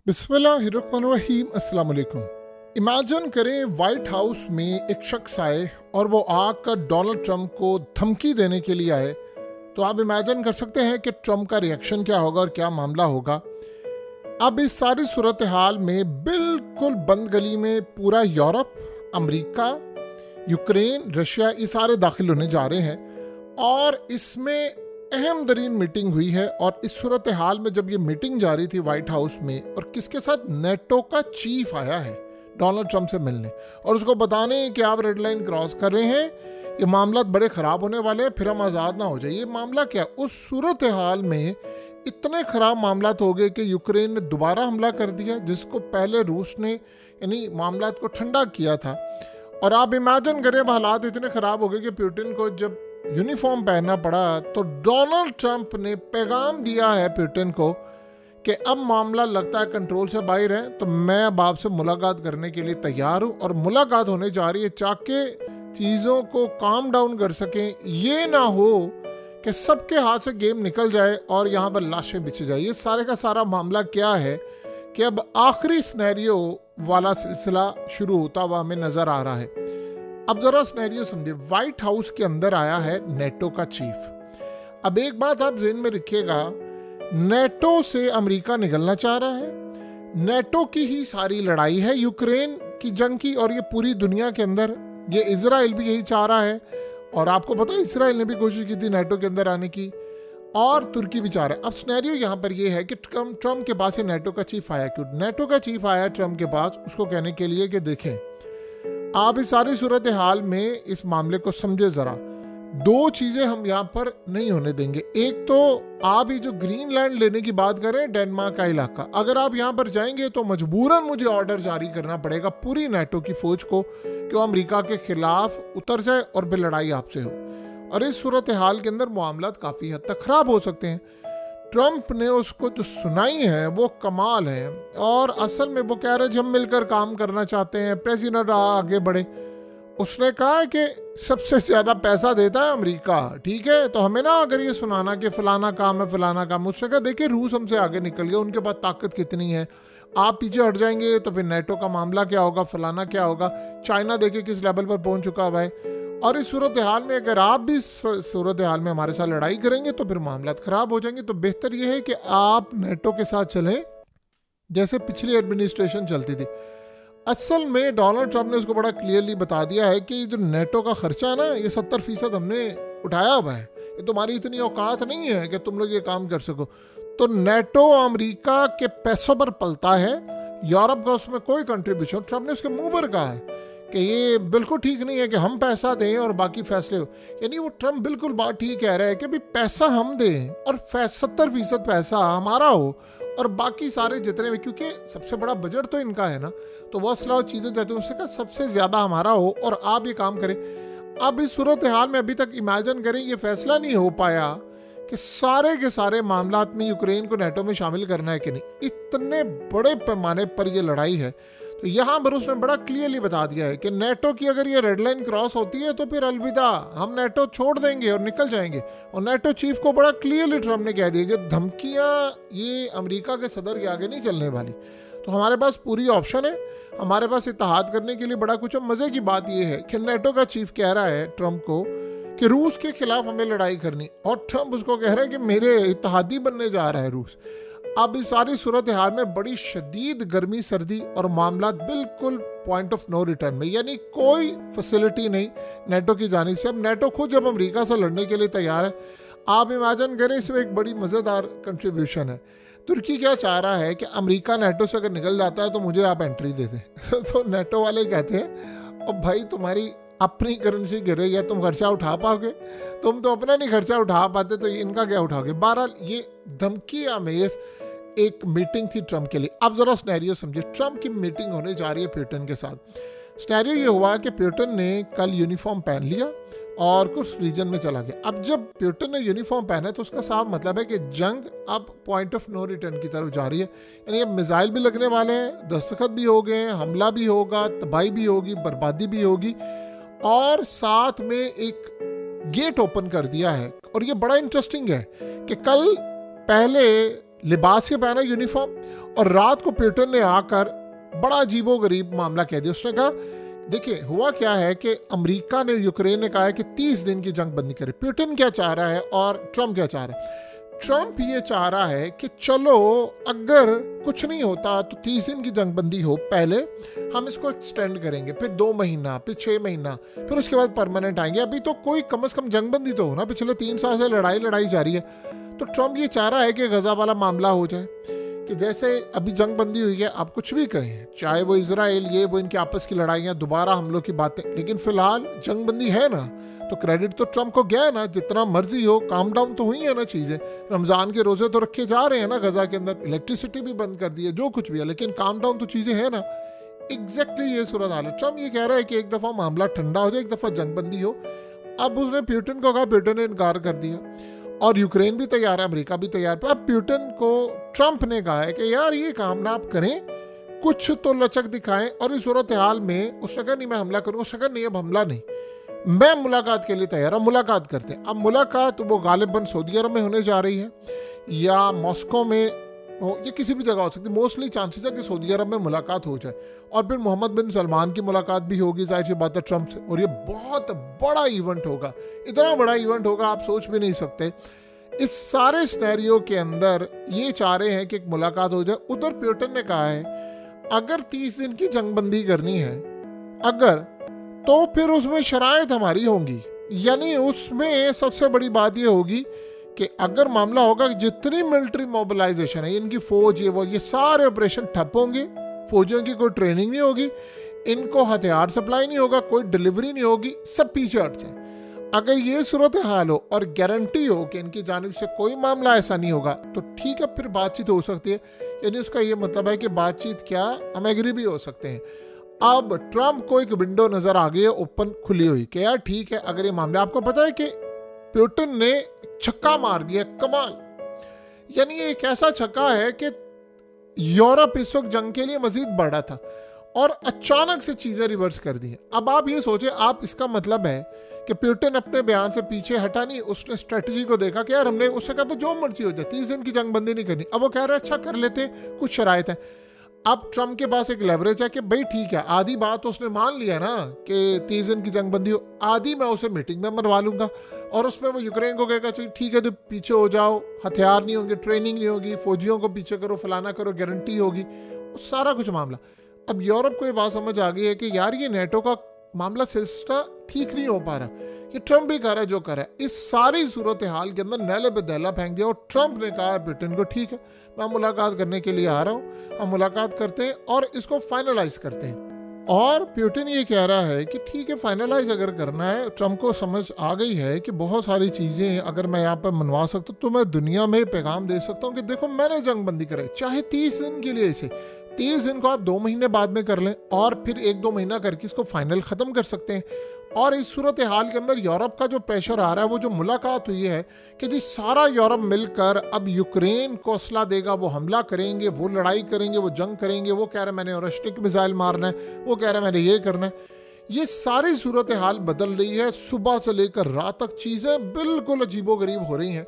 बिस्मिल्लाहिर्रहमानिर्रहीम। अस्सलाम वालेकुम। इमेजिन करें वाइट हाउस में एक शख्स आए और वो आकर डोनाल्ड ट्रंप को धमकी देने के लिए आए। तो आप इमेजिन कर सकते हैं कि ट्रंप का रिएक्शन क्या होगा और क्या मामला होगा। अब इस सारी सूरत हाल में बिल्कुल बंद गली में पूरा यूरोप, अमेरिका, यूक्रेन, रशिया ये सारे दाखिल होने जा रहे हैं और इसमें अहम तरीन मीटिंग हुई है। और इस सूरत हाल में जब ये मीटिंग जारी थी वाइट हाउस में, और किसके साथ, नेटो का चीफ आया है डोनाल्ड ट्रंप से मिलने और उसको बताने कि आप रेड लाइन क्रॉस कर रहे हैं, ये मामला बड़े ख़राब होने वाले हैं, फिर हम आज़ाद ना हो जाए। ये मामला क्या, उस सूरत हाल में इतने ख़राब मामला हो गए कि यूक्रेन ने दोबारा हमला कर दिया, जिसको पहले रूस ने यानी मामला को ठंडा किया था। और आप इमेजिन करें हालात इतने ख़राब हो गए कि पुतिन को जब यूनिफॉर्म पहनना पड़ा, तो डोनाल्ड ट्रंप ने पैगाम दिया है पुतिन को कि अब मामला लगता है कंट्रोल से बाहर है, तो मैं अब आपसे मुलाकात करने के लिए तैयार हूँ। और मुलाकात होने जा रही है ताकि चीज़ों को काम डाउन कर सकें, ये ना हो कि सबके हाथ से गेम निकल जाए और यहाँ पर लाशें बिछ जाए। ये सारे का सारा मामला क्या है कि अब आखिरी सिनेरियो वाला सिलसिला शुरू होता हुआ हमें नज़र आ रहा है। अब जरा सिनेरियो समझिए, व्हाइट हाउस के अंदर आया है नेटो का चीफ। अब एक बात आप ज़हन में रखिएगा, नेटो से अमेरिका निकलना चाह रहा है। नेटो की ही सारी लड़ाई है यूक्रेन की जंग की, और ये पूरी दुनिया के अंदर ये इजराइल भी यही चाह रहा है। और आपको पता है इसराइल ने भी कोशिश की थी नेटो के अंदर आने की, और तुर्की भी चाह रहा है। अब सिनेरियो यहाँ पर ये है कि ट्रंप के पास ही नेटो का चीफ आया। क्यों नेटो का चीफ आया ट्रंप के पास? उसको कहने के लिए कि देखें, आप इस सारी सूरत हाल में इस मामले को समझे ज़रा। दो चीज़ें हम यहाँ पर नहीं होने देंगे। एक तो आप ये जो ग्रीनलैंड लेने की बात करें, डेनमार्क का इलाका, अगर आप यहाँ पर जाएंगे तो मजबूरन मुझे ऑर्डर जारी करना पड़ेगा पूरी नेटो की फौज को कि वो अमेरिका के खिलाफ उतर जाए और फिर लड़ाई आपसे हो। और इस सूरत हाल के अंदर मामला काफ़ी हद तक ख़राब हो सकते हैं। ट्रंप ने उसको जो सुनाई है वो कमाल है, और असल में वो कह रहे हैं हम मिलकर काम करना चाहते हैं, प्रेसिडेंट आगे बढ़े। उसने कहा कि सबसे ज़्यादा पैसा देता है अमेरिका, ठीक है, तो हमें ना अगर ये सुनाना कि फलाना काम है फलाना काम। उसने कहा देखिए रूस हमसे आगे निकल गया, उनके पास ताकत कितनी है, आप पीछे हट जाएंगे तो फिर नेटो का मामला क्या होगा, फलाना क्या होगा। चाइना देखिए किस लेवल पर पहुंच चुका है। और इस सूरत हाल में अगर आप भी सूरत हाल में हमारे साथ लड़ाई करेंगे तो फिर मामला ख़राब हो जाएंगे। तो बेहतर यह है कि आप नेटो के साथ चलें जैसे पिछली एडमिनिस्ट्रेशन चलती थी। असल में डोनाल्ड ट्रंप ने उसको बड़ा क्लियरली बता दिया है कि जो नेटो का खर्चा है ना, ये 70% हमने उठाया हुआ है, ये तुम्हारी इतनी औकात नहीं है कि तुम लोग ये काम कर सको। तो नेटो अमेरिका के पैसों पर पलता है, यूरोप का उसमें कोई कंट्रीब्यूशन। ट्रंप ने उसके मुंह पर कहा है कि ये बिल्कुल ठीक नहीं है कि हम पैसा दें और बाकी फैसले हो। यानी वो ट्रंप बिल्कुल बात ठीक कह रहा है कि भाई पैसा हम दें और 70% पैसा हमारा हो और बाकी सारे जितने भी, क्योंकि सबसे बड़ा बजट तो इनका है ना, तो वो असला चीज़ें देते हैं, उससे कहा सबसे ज़्यादा हमारा हो और आप ये काम करें। अब इस सूरत हाल में अभी तक इमेजिन करें ये फैसला नहीं हो पाया कि सारे के सारे मामला में यूक्रेन को नेटो में शामिल करना है कि नहीं। इतने बड़े पैमाने पर ये लड़ाई है। तो यहाँ पर उसने बड़ा क्लियरली बता दिया है कि नेटो की अगर ये रेड लाइन क्रॉस होती है तो फिर अलविदा, हम नेटो छोड़ देंगे और निकल जाएंगे। और नेटो चीफ को बड़ा क्लियरली ट्रंप ने कह दिया कि धमकियाँ ये अमेरिका के सदर के आगे नहीं चलने वाली। तो हमारे पास पूरी ऑप्शन है, हमारे पास इत्तेहाद करने के लिए बड़ा कुछ। मज़े की बात यह है कि नेटो का चीफ कह रहा है ट्रंप को कि रूस के खिलाफ हमें लड़ाई करनी, और ट्रंप उसको कह रहा है कि मेरे इत्तेहादी बनने जा रहा है रूस। अब इस सारी सूरत हाल में बड़ी शदीद गर्मी सर्दी और मामला बिल्कुल पॉइंट ऑफ नो रिटर्न में, यानी कोई फैसिलिटी नहीं नेटो की जानिब से। अब नेटो खुद जब अमेरिका से लड़ने के लिए तैयार है, आप इमेजिन करें इसमें एक बड़ी मज़ेदार कंट्रीब्यूशन है। तुर्की क्या चाह रहा है कि अमेरिका नेटो से अगर निकल जाता है तो मुझे आप एंट्री दे दें। तो नेटो वाले कहते हैं अब भाई तुम्हारी अपनी करेंसी गिर रही है, तुम खर्चा उठा पाओगे? तुम तो अपना नहीं खर्चा उठा पाते तो इनका क्या उठाओगे? बहरहाल ये धमकी आमेज एक मीटिंग थी ट्रंप के लिए। अब जरा सिनेरियो समझिए, ट्रंप की मीटिंग होने जा रही है पुतिन के साथ। सिनेरियो ये हुआ कि पुतिन ने कल यूनिफॉर्म पहन लिया और कुछ रीजन में चला गया। अब जब पुतिन ने यूनिफॉर्म पहना है तो उसका साफ मतलब है कि जंग अब पॉइंट ऑफ नो रिटर्न की तरफ जा रही है। यानी अब मिसाइल भी लगने वाले हैं, दस्तखत भी हो गए, हमला भी होगा, तबाही भी होगी, बर्बादी भी होगी, और साथ में एक गेट ओपन कर दिया है। और ये बड़ा इंटरेस्टिंग है कि कल पहले लिबास के पहना यूनिफॉर्म और रात को प्यूटन ने आकर बड़ा अजीबोगरीब मामला कह दिया। उसने कहा देखिए हुआ क्या है कि अमेरिका ने, यूक्रेन ने कहा है कि 30 दिन की जंग बंदी करे। प्यूटन क्या चाह रहा है और ट्रम्प क्या चाह रहा है? ट्रम्प ये चाह रहा है कि चलो अगर कुछ नहीं होता तो 30 दिन की जंग बंदी हो, पहले हम इसको एक्सटेंड करेंगे, फिर 2 महीना, फिर 6 महीना, फिर उसके बाद परमानेंट आएंगे। अभी तो कोई कम से कम जंग बंदी तो हो ना, पिछले 3 साल से लड़ाई जारी है। तो ट्रम्प ये चाह रहा है कि गजा वाला मामला हो जाए, कि जैसे अभी जंग बंदी हुई है, आप कुछ भी कहें, चाहे वो इजराइल, ये वो, इनकी आपस की लड़ाइयाँ, दोबारा हमलों की बातें, लेकिन फिलहाल जंग बंदी है ना, तो क्रेडिट तो ट्रम्प को गया है ना। जितना मर्जी हो, काम डाउन तो हुई है ना चीज़ें। रमज़ान के रोज़े तो रखे जा रहे हैं ना गजा के अंदर, इलेक्ट्रिसिटी भी बंद कर दी है, जो कुछ भी है, लेकिन काम डाउन तो चीज़ें हैं ना। एग्जैक्टली ये सूरत हाल है। ट्रम्प ये कह रहा है कि एक दफ़ा मामला ठंडा हो जाए, एक दफ़ा जंग बंदी हो। अब उसने प्यूटन को कहा, प्यूटन ने इनकार कर दिया, और यूक्रेन भी तैयार है, अमेरिका भी तैयार है। अब प्यूटन को ट्रम्प ने कहा है कि यार ये काम ना आप करें, कुछ तो लचक दिखाएं। और इस सूरत हाल में उसने कहा नहीं मैं हमला करूँगा। उसने कहा नहीं अब हमला नहीं, मैं मुलाकात के लिए तैयार हूँ, मुलाकात करते हैं। अब मुलाकात वो गालिबन सऊदी अरब में होने जा रही है, या मॉस्को में हो, या किसी भी जगह हो सकती है। मोस्टली चांसेस है कि सऊदी अरब में मुलाकात हो जाए, और फिर मोहम्मद बिन सलमान की मुलाकात भी होगी, जाहिर सी बात है, ट्रम्प से। और ये बहुत बड़ा इवेंट होगा, इतना बड़ा इवेंट होगा आप सोच भी नहीं सकते। इस सारे सिनेरियो के अंदर ये चाह रहे हैं कि एक मुलाकात हो जाए। उधर प्यूटन ने कहा है अगर 30 दिन की जंगबंदी करनी है, अगर, तो फिर उसमें शराइत हमारी होंगी। यानी उसमें सबसे बड़ी बात ये होगी कि अगर मामला होगा कि जितनी मिलिट्री मोबिलाइजेशन है, इनकी फौज, ये सारे ऑपरेशन ठप होंगे, फौजियों की कोई ट्रेनिंग नहीं होगी, इनको हथियार सप्लाई नहीं होगा, कोई डिलीवरी नहीं होगी, सब पीछे हट जाए। अगर ये सूरत हाल हो और गारंटी हो कि इनकी जानिब से कोई मामला ऐसा नहीं होगा, तो ठीक है, फिर बातचीत हो सकती है। यानी उसका ये मतलब है कि बातचीत क्या, हम एग्री भी हो सकते हैं। अब ट्रम्प को एक विंडो नजर आ गई है, ओपन खुली हुई, कि यार ठीक है, अगर ये मामला, आपको पता है कि प्यूटन ने छक्का मार दिया, कमाल। यानी ये एक ऐसा छक्का है कि यूरोप इस वक्त जंग के लिए मजीद बढ़ा था, और अचानक से चीजें रिवर्स कर दी हैं। अब आप ये सोचे, आप, इसका मतलब है कि प्यूटन अपने बयान से पीछे हटा नहीं, उसने स्ट्रेटजी को देखा कि यार हमने, उससे कहा था जो मर्जी हो जाए, 30 दिन की जंग बंदी नहीं करनी। अब वो कह रहे हैं अच्छा कर लेते, कुछ शराइत है। अब ट्रम्प के पास एक लेवरेज है कि भाई ठीक है, आधी बात तो उसने मान लिया ना कि 30 दिन की जंग बंदी हो, आधी मैं उसे मीटिंग में मरवा लूंगा, और उसमें वो यूक्रेन को कहेगा चलिए ठीक है तो पीछे हो जाओ, हथियार नहीं होंगे, ट्रेनिंग नहीं होगी, फौजियों को पीछे करो, फलाना करो, गारंटी होगी, सारा कुछ मामला। अब यूरोप को ये बात समझ आ गई है कि यार ये नेटो का मामला सिलसिला ठीक नहीं हो पा रहा, ये ट्रम्प भी कर रहा है जो कर रहा है। इस सारी सूरत हाल के अंदर नैले पे दहला फेंक दिया, और ट्रम्प ने कहा ब्रिटेन को ठीक है मैं मुलाकात करने के लिए आ रहा हूँ, हम मुलाकात करते हैं और इसको फाइनलाइज करते हैं। और प्यूटन ये कह रहा है कि ठीक है फाइनलाइज अगर करना है, ट्रम्प को समझ आ गई है कि बहुत सारी चीज़ें अगर मैं यहाँ पर मनवा सकता हूँ तो मैं दुनिया में पैगाम दे सकता हूँ कि देखो मैंने जंग बंदी कराई, चाहे 30 दिन के लिए, इसे 30 दिन को आप 2 महीने बाद में कर लें, और फिर 1-2 महीना करके इसको फाइनल ख़त्म कर सकते हैं। और इस सूरत हाल के अंदर यूरोप का जो प्रेशर आ रहा है, वो जो मुलाकात हुई है कि जी सारा यूरोप मिलकर अब यूक्रेन को असला देगा, वो हमला करेंगे, वो लड़ाई करेंगे, वो जंग करेंगे, वो कह रहे हैं मैंने ऑरस्टिक मिसाइल मारना है, वो कह रहे हैं मैंने ये करना है। ये सारी सूरत हाल बदल रही है, सुबह से लेकर रात तक चीज़ें बिल्कुल अजीबोगरीब हो रही हैं।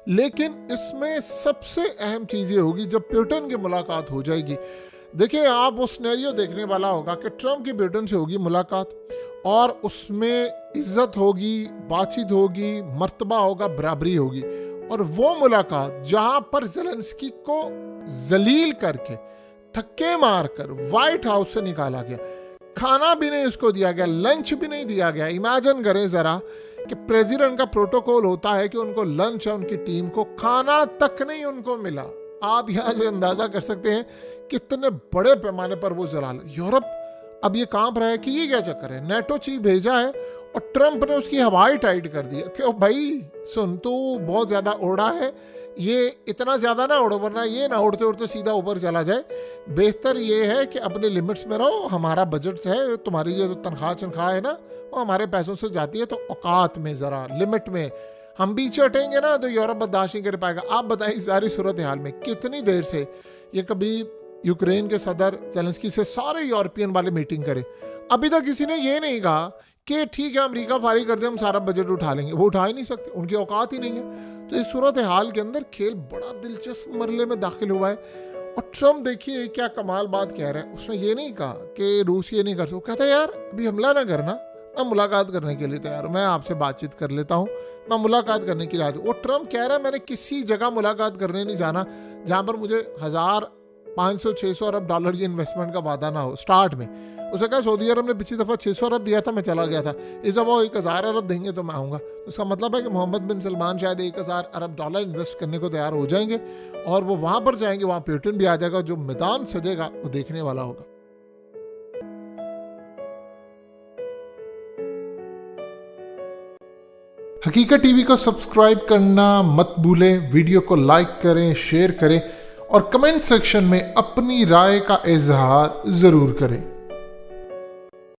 लेकिन इसमें सबसे अहम चीज़ ये होगी जब प्यूटन की मुलाकात हो जाएगी। देखिए आप वो सिनेरियो देखने वाला होगा कि ट्रम्प की प्यूटन से होगी मुलाकात, और उसमें इज्जत होगी, बातचीत होगी, मर्तबा होगा, बराबरी होगी। और वो मुलाकात जहां पर ज़ेलेंस्की को जलील करके, धक्के मारकर व्हाइट हाउस से निकाला गया, खाना भी नहीं उसको दिया गया, लंच भी नहीं दिया गया। इमेजिन करें जरा कि प्रेसिडेंट का प्रोटोकॉल होता है कि उनको लंच है, उनकी टीम को खाना तक नहीं उनको मिला। आप यहाँ से अंदाजा कर सकते हैं कितने बड़े पैमाने पर वो जलाल। यूरोप अब ये कांप रहा है कि ये क्या चक्कर है, नेटो चीफ भेजा है और ट्रम्प ने उसकी हवाई टाइट कर दी है कि भाई सुन, तू बहुत ज़्यादा उड़ा है, ये इतना ज़्यादा ना उड़ो वरना ये ना उड़ते उड़ते सीधा ऊपर चला जाए। बेहतर ये है कि अपने लिमिट्स में रहो, हमारा बजट है, तुम्हारी ये तनख्वाह है ना वो हमारे पैसों से जाती है, तो औकात में ज़रा लिमिट में, हम पीछे हटेंगे ना तो यूरोप बर्दाश्त नहीं कर पाएगा। आप बताइए सारी सूरत हाल में कितनी देर से ये कभी यूक्रेन के सदर ज़ेलेंस्की से सारे यूरोपियन वाले मीटिंग करें, अभी तक किसी ने ये नहीं कहा कि ठीक है अमेरिका फारिग कर दे, हम सारा बजट उठा लेंगे। वो उठा ही नहीं सकते, उनकी औकात ही नहीं है। तो इस सूरत हाल के अंदर खेल बड़ा दिलचस्प मरले में दाखिल हुआ है। और ट्रम्प देखिए क्या कमाल बात कह रहा है, उसने ये नहीं कहा कि रूस ये नहीं कर सकता, कहता है यार अभी हमला ना करना, मैं मुलाकात करने के लिए तैयार हूँ, मैं आपसे बातचीत कर लेता हूँ, मैं मुलाकात करने के लिए आज। वो ट्रम्प कह रहा है मैंने किसी जगह मुलाकात करने नहीं जाना जहाँ पर मुझे 1,500-600 अरब डॉलर की इन्वेस्टमेंट का वादा ना हो। स्टार्ट में उसने कहा सऊदी अरब ने पिछली दफ़ा 600 अरब दिया था, मैं चला गया था, इस दफ़ा वो 1,000 अरब देंगे तो मैं आऊँगा। तो इसका मतलब है कि मोहम्मद बिन सलमान शायद 1,000 अरब डॉलर इन्वेस्ट करने को तैयार हो जाएंगे और वो वहाँ पर जाएंगे, वहाँ पुतिन भी आ जाएगा, जो मैदान सजेगा वो देखने वाला होगा। हकीकत टीवी को सब्सक्राइब करना मत भूलें, वीडियो को लाइक करें, शेयर करें और कमेंट सेक्शन में अपनी राय का इजहार ज़रूर करें।